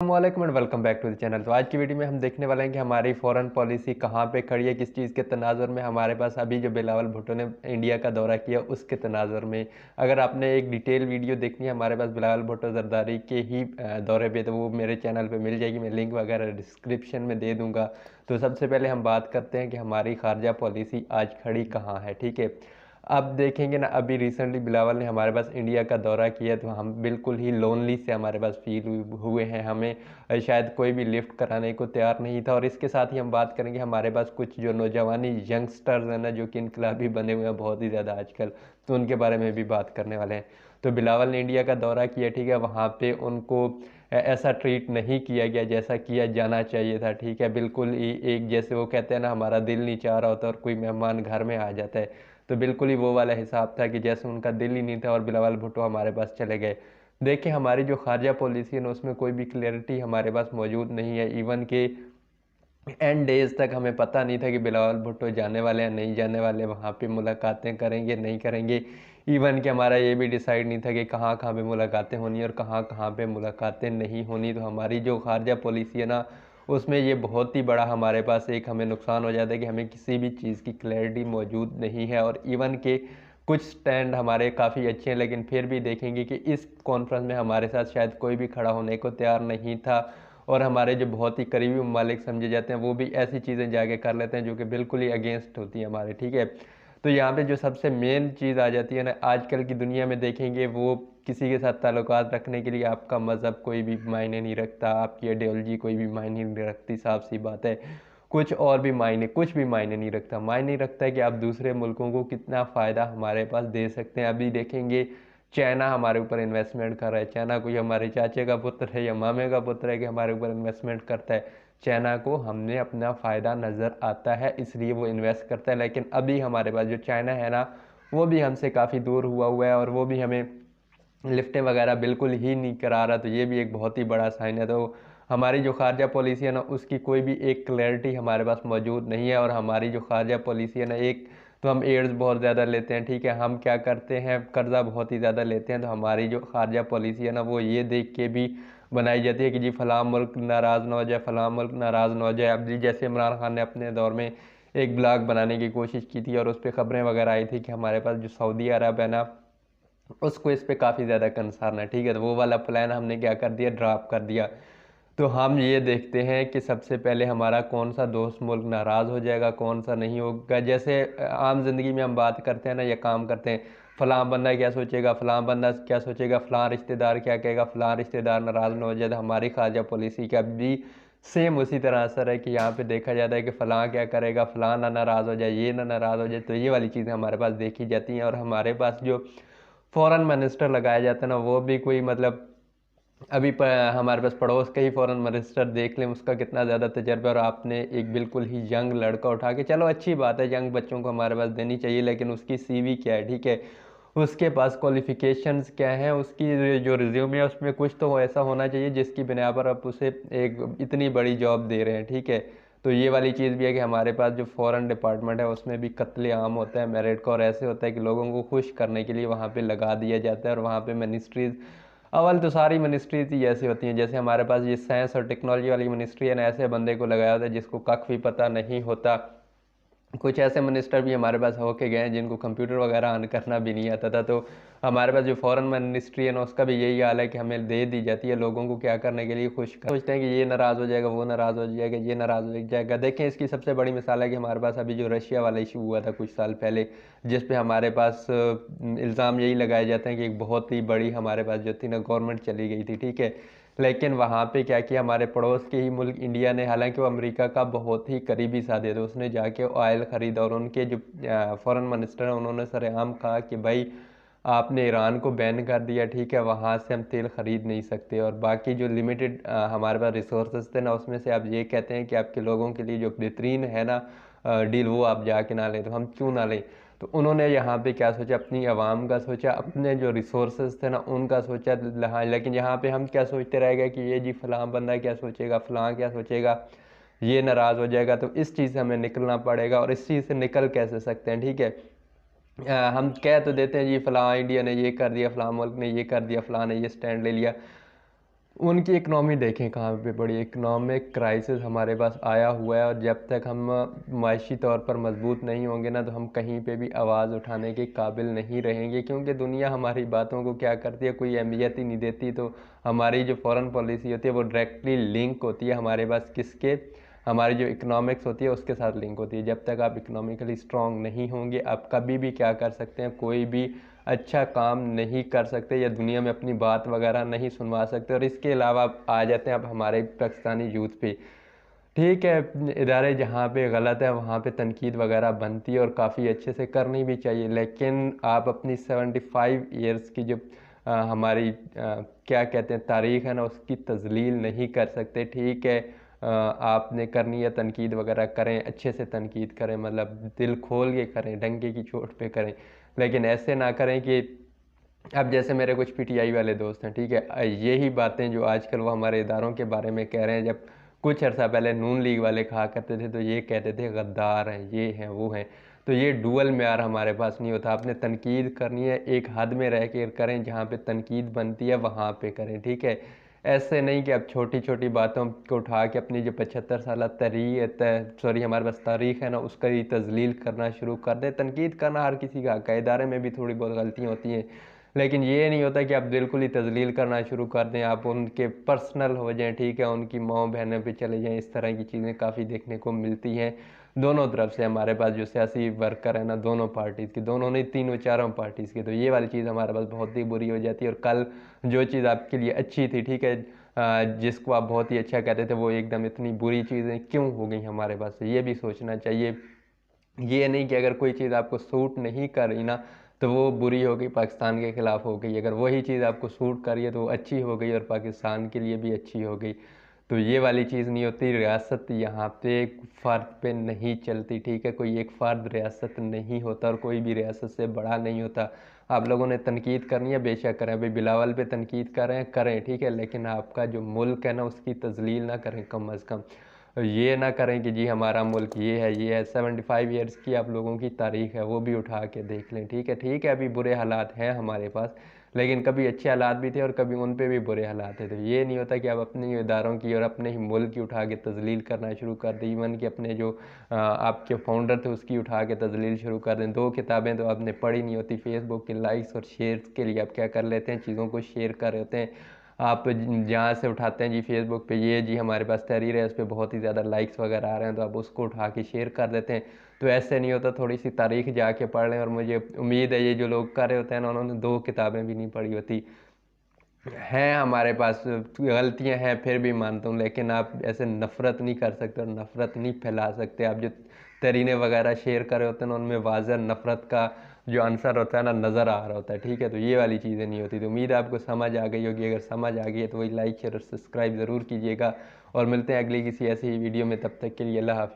अस्सलामुअलैकुम and welcome back to the channel. तो आज की वीडियो में हम देखने वाले हैं कि हमारी फॉरेन पॉलिसी कहाँ पे खड़ी है, किस चीज़ के तनाजुर में हमारे पास अभी जो बिलावल भुट्टो ने इंडिया का दौरा किया उसके तनाजुर में। अगर आपने एक डिटेल वीडियो देखनी है हमारे पास बिलावल भुट्टो जरदारी के ही दौरे पे, तो वो मेरे चैनल पे मिल जाएगी। मैं लिंक वगैरह डिस्क्रिप्शन में दे दूँगा। तो सबसे पहले हम बात करते हैं कि हमारी खारजा पॉलिसी आज खड़ी कहाँ है। ठीक है, अब देखेंगे ना, अभी रिसेंटली बिलावल ने हमारे पास इंडिया का दौरा किया तो हम बिल्कुल ही लोनली से हमारे पास फील हुए हैं। हमें शायद कोई भी लिफ्ट कराने को तैयार नहीं था। और इसके साथ ही हम बात करेंगे हमारे पास कुछ जो नौजवानी यंगस्टर्स हैं ना, जो कि इनकलाबी बने हुए हैं बहुत ही ज़्यादा आजकल, तो उनके बारे में भी बात करने वाले हैं। तो बिलावल ने इंडिया का दौरा किया, ठीक है, वहाँ पे उनको ऐसा ट्रीट नहीं किया गया जैसा किया जाना चाहिए था। ठीक है, बिल्कुल ही एक जैसे वो कहते हैं ना, हमारा दिल नहीं चाह रहा होता और कोई मेहमान घर में आ जाता है, तो बिल्कुल ही वो वाला हिसाब था कि जैसे उनका दिल ही नहीं था और बिलावल भुट्टो हमारे पास चले गए। देखिए, हमारी जो खारजा पॉलिसी है ना, उसमें कोई भी क्लैरिटी हमारे पास मौजूद नहीं है। इवन के एंड डेज तक हमें पता नहीं था कि बिलावल भुट्टो जाने वाले हैं नहीं जाने वाले, वहाँ पे मुलाकातें करेंगे नहीं करेंगे। इवन कि हमारा ये भी डिसाइड नहीं था कि कहाँ कहाँ पे मुलाकातें होनी और कहाँ कहाँ पे मुलाकातें नहीं होनी। तो हमारी जो खारजा पॉलिसी है ना, उसमें ये बहुत ही बड़ा हमारे पास एक हमें नुकसान हो जाता है कि हमें किसी भी चीज़ की क्लैरिटी मौजूद नहीं है। और इवन के कुछ स्टैंड हमारे काफ़ी अच्छे हैं, लेकिन फिर भी देखेंगे कि इस कॉन्फ्रेंस में हमारे साथ शायद कोई भी खड़ा होने को तैयार नहीं था। और हमारे जो बहुत ही करीबी ममालिक समझे जाते हैं वो भी ऐसी चीज़ें जाके कर लेते हैं जो कि बिल्कुल ही अगेंस्ट होती है हमारे। ठीक है, तो यहाँ पे जो सबसे मेन चीज़ आ जाती है ना, आजकल की दुनिया में देखेंगे, वो किसी के साथ ताल्लुकात रखने के लिए आपका मज़हब कोई भी मायने नहीं रखता, आपकी आइडियोलॉजी कोई भी मायने नहीं रखती। साफ सी बात है, कुछ और भी मायने, कुछ भी मायने नहीं रखता। मायने नहीं रखता है कि आप दूसरे मुल्कों को कितना फ़ायदा हमारे पास दे सकते हैं। अभी देखेंगे, चाइना हमारे ऊपर इन्वेस्टमेंट कर रहा है। चाइना कोई हमारे चाचे का पुत्र है या मामे का पुत्र है कि हमारे ऊपर इन्वेस्टमेंट करता है। चाइना को हमने अपना फ़ायदा नज़र आता है, इसलिए वो इन्वेस्ट करता है। लेकिन अभी हमारे पास जो चाइना है ना, वो भी हमसे काफ़ी दूर हुआ है और वो भी हमें लिफ्टें वगैरह बिल्कुल ही नहीं करा रहा। तो ये भी एक बहुत ही बड़ा साइन है। तो हमारी जो खारजा पॉलिसी है ना, उसकी कोई भी एक क्लैरिटी हमारे पास मौजूद नहीं है। और हमारी जो खारजा पॉलिसी है ना, एक तो हम एड्स बहुत ज़्यादा लेते हैं। ठीक है, हम क्या करते हैं, कर्ज़ा बहुत ही ज़्यादा लेते हैं। तो हमारी जो खारजा पॉलिसी है ना, वो ये देख के भी बनाई जाती है कि जी फ़लाँ मुल्क नाराज़ ना हो जाए, फ़लाँ मुल्क नाराज़ ना हो जाए। अब जी जैसे इमरान खान ने अपने दौर में एक ब्लॉग बनाने की कोशिश की थी और उस पर ख़बरें वगैरह आई थी कि हमारे पास जो सऊदी अरब है ना, उसको इस पे काफ़ी ज़्यादा कंसर्न है। ठीक है, तो वो वाला प्लान हमने क्या कर दिया, ड्रॉप कर दिया। तो हम ये देखते हैं कि सबसे पहले हमारा कौन सा दोस्त मुल्क नाराज़ हो जाएगा, कौन सा नहीं होगा। जैसे आम ज़िंदगी में हम बात करते हैं ना, या काम करते हैं, फ़लाँ बंदा क्या सोचेगा, फ़लाँ बंदा क्या सोचेगा, फ़लाँ रिश्तेदार क्या कहेगा, फ़लाँ रिश्तेदार नाराज़ ना हो जाए। तो हमारी खारजा पॉलिसी का भी सेम उसी तरह असर है कि यहाँ पे देखा जाता है कि फ़लाँ क्या करेगा, फ़लाँ ना नाराज़ हो जाए, ये ना नाराज़ हो जाए। तो ये वाली चीज़ें हमारे पास देखी जाती हैं। और हमारे पास जो फॉरेन मिनिस्टर लगाया जाता है ना, वो भी कोई मतलब अभी हमारे पास पड़ोस का ही फॉरेन मिनिस्टर देख लें, उसका कितना ज़्यादा तजर्बा। और आपने एक बिल्कुल ही यंग लड़का उठा के, चलो अच्छी बात है, यंग बच्चों को हमारे पास देनी चाहिए, लेकिन उसकी सीवी क्या है, ठीक है, उसके पास क्वालिफ़िकेशंस क्या हैं, उसकी जो रिज्यूम है उसमें कुछ तो ऐसा होना चाहिए जिसकी बिना पर आप उसे एक इतनी बड़ी जॉब दे रहे हैं। ठीक है, तो ये वाली चीज़ भी है कि हमारे पास जो फॉरेन डिपार्टमेंट है उसमें भी कत्ले आम होता है मेरिट का। और ऐसे होता है कि लोगों को खुश करने के लिए वहाँ पे लगा दिया जाता है। और वहाँ पे मिनिस्ट्रीज़, अव्वल तो सारी मिनिस्ट्रीज ही ऐसी होती हैं, जैसे हमारे पास ये साइंस और टेक्नोलॉजी वाली मिनिस्ट्री है ना, ऐसे बंदे को लगाया होता है जिसको कख भी पता नहीं होता। कुछ ऐसे मिनिस्टर भी हमारे पास होके गए हैं जिनको कंप्यूटर वगैरह ऑन करना भी नहीं आता था। तो हमारे पास जो फॉरेन मिनिस्ट्री है ना, उसका भी यही हाल है कि हमें दे दी जाती है लोगों को क्या करने के लिए, खुश सोचते हैं कि ये नाराज़ हो जाएगा, वो नाराज़ हो जाएगा, ये नाराज़ हो जाएगा। देखें, इसकी सबसे बड़ी मिसाल है कि हमारे पास अभी जो रशिया वाला इशू हुआ था कुछ साल पहले, जिस पे हमारे पास इल्ज़ाम यही लगाए जाते हैं कि एक बहुत ही बड़ी हमारे पास जो थी ना गवर्नमेंट चली गई थी। ठीक है, लेकिन वहाँ पे क्या किया हमारे पड़ोस के ही मुल्क इंडिया ने, हालांकि वो अमेरिका का बहुत ही करीबी साथी था, उसने जाके ऑयल ख़रीदा। और उनके जो फॉरेन मिनिस्टर हैं उन्होंने सरेआम कहा कि भाई आपने ईरान को बैन कर दिया, ठीक है, वहाँ से हम तेल ख़रीद नहीं सकते। और बाकी जो लिमिटेड हमारे पास रिसोर्स थे ना, उसमें से आप ये कहते हैं कि आपके लोगों के लिए जो बेहतरीन है ना डील, वो आप जाके ना लें, तो हम क्यों ना लें। तो उन्होंने यहाँ पे क्या सोचा, अपनी आवाम का सोचा, अपने जो रिसोर्सेज थे ना उनका सोचा। हाँ, लेकिन यहाँ पे हम क्या सोचते रह गए कि ये जी फ़लाँ बंदा क्या सोचेगा, फ़लाँ क्या सोचेगा, ये नाराज़ हो जाएगा। तो इस चीज़ से हमें निकलना पड़ेगा। और इस चीज़ से निकल कैसे सकते हैं, ठीक है, हम कह तो देते हैं जी फ़लाँ इंडिया ने ये कर दिया, फ़लाँ मुल्क ने ये कर दिया, फ़लाँ ने ये स्टैंड ले लिया, उनकी इकनॉमी देखें कहाँ पे पड़ी, इकनॉमिक क्राइसिस हमारे पास आया हुआ है, और जब तक हम माशी तौर पर मजबूत नहीं होंगे ना, तो हम कहीं पे भी आवाज़ उठाने के काबिल नहीं रहेंगे, क्योंकि दुनिया हमारी बातों को क्या करती है, कोई अहमियत ही नहीं देती। तो हमारी जो फॉरेन पॉलिसी होती है वो डायरेक्टली लिंक होती है हमारे पास किसके, हमारी जो इकोनॉमिक्स होती है उसके साथ लिंक होती है। जब तक आप इकोनॉमिकली स्ट्रांग नहीं होंगे, आप कभी भी क्या कर सकते हैं, कोई भी अच्छा काम नहीं कर सकते या दुनिया में अपनी बात वगैरह नहीं सुनवा सकते। और इसके अलावा आप आ जाते हैं अब हमारे पाकिस्तानी यूथ पे। ठीक है, इदारे जहाँ पे गलत है वहाँ पे तनकीद वगैरह बनती है और काफ़ी अच्छे से करनी भी चाहिए, लेकिन आप अपनी 75 ईयर्स की जो हमारी क्या कहते हैं तारीख़ है ना, उसकी तजलील नहीं कर सकते। ठीक है, आपने करनी है तनकीद वगैरह करें, अच्छे से तनकीद करें, मतलब दिल खोल के करें, डंके की चोट पे करें, लेकिन ऐसे ना करें कि अब जैसे मेरे कुछ पीटीआई वाले दोस्त हैं, ठीक है, यही बातें जो आजकल वो हमारे इदारों के बारे में कह रहे हैं, जब कुछ अर्सा पहले नून लीग वाले कहा करते थे तो ये कहते थे गद्दार हैं, ये हैं, वो हैं। तो ये डुअल मेयार हमारे पास नहीं होता। आपने तनकीद करनी है, एक हद में रह के करें, जहाँ पे तनकीद बनती है वहाँ पे करें, ठीक है। ऐसे नहीं कि अब छोटी छोटी बातों को उठा के अपनी जो 75 साल सॉरी हमारे पास तारीख है ना, उसका ही तजलील करना शुरू कर दे। तनकीद करना हर किसी का हक है, इदारे में भी थोड़ी बहुत गलतियाँ होती हैं, लेकिन ये नहीं होता कि आप बिल्कुल ही तजलील करना शुरू कर दें, आप उनके पर्सनल हो जाएं, ठीक है, उनकी माँ बहनों पे चले जाएं। इस तरह की चीज़ें काफ़ी देखने को मिलती हैं दोनों तरफ से। हमारे पास जो सियासी वर्कर है ना, दोनों पार्टीज़ की, दोनों नहीं तीनों चारों पार्टीज़ की, तो ये वाली चीज़ हमारे पास बहुत ही बुरी हो जाती है। और कल जो चीज़ आपके लिए अच्छी थी, ठीक है, जिसको आप बहुत ही अच्छा कहते थे, वो एकदम इतनी बुरी चीज़ें क्यों हो गई हमारे पास, ये भी सोचना चाहिए। ये नहीं कि अगर कोई चीज़ आपको सूट नहीं कर रही ना, तो वो बुरी हो गई, पाकिस्तान के ख़िलाफ़ हो गई। अगर वही चीज़ आपको सूट कर रही है तो वो अच्छी हो गई और पाकिस्तान के लिए भी अच्छी हो गई। तो ये वाली चीज़ नहीं होती। रियासत यहाँ पे एक फ़र्द पे नहीं चलती, ठीक है, कोई एक फ़र्द रियासत नहीं होता और कोई भी रियासत से बड़ा नहीं होता। आप लोगों ने तनकीद करनी है, बेशक करें। अभी बिलावल पे तनकीद कर रहे हैं, करें, ठीक है, लेकिन आपका जो मुल्क है ना, उसकी तजलील ना करें कम अज़ कम। ये ना करें कि जी हमारा मुल्क ये है। 75 ईयर्स की आप लोगों की तारीख़ है, वो भी उठा के देख लें, ठीक है। ठीक है, अभी बुरे हालात हैं हमारे पास, लेकिन कभी अच्छे हालात भी थे और कभी उन पे भी बुरे हालात थे। तो ये नहीं होता कि आप अपने ही इदारों की और अपने ही मुल्क की उठा के तजलील करना शुरू कर दें। इवन कि अपने जो आपके फाउंडर थे उसकी उठा के तजलील शुरू कर दें। 2 किताबें तो आपने पढ़ी नहीं होती, फेसबुक के लाइक्स और शेयर्स के लिए आप क्या कर लेते हैं, चीज़ों को शेयर कर रहे होते हैं। आप जहाँ से उठाते हैं जी फेसबुक पे, ये जी हमारे पास तहरीर है, उस पर बहुत ही ज़्यादा लाइक्स वगैरह आ रहे हैं, तो आप उसको उठा के शेयर कर देते हैं। तो ऐसे नहीं होता, थोड़ी सी तारीख जाके पढ़ लें। और मुझे उम्मीद है ये जो लोग कर रहे होते हैं ना, उन्होंने 2 किताबें भी नहीं पढ़ी होती। हैं हमारे पास गलतियां हैं, फिर भी मानता हूँ, लेकिन आप ऐसे नफ़रत नहीं कर सकते और नफ़रत नहीं फैला सकते। आप जो तरीने वगैरह शेयर कर रहे होते हैं ना, उनमें वाज़ह नफ़रत का जो आंसर होता है ना, नज़र आ रहा होता है, ठीक है। तो ये वाली चीज़ें नहीं होती। तो उम्मीद है आपको समझ आ गई होगी। अगर समझ आ गई है तो वही लाइक शेयर और सब्सक्राइब ज़रूर कीजिएगा, और मिलते हैं अगली किसी ऐसी ही वीडियो में। तब तक के लिए अल्लाह हाफ़िज़।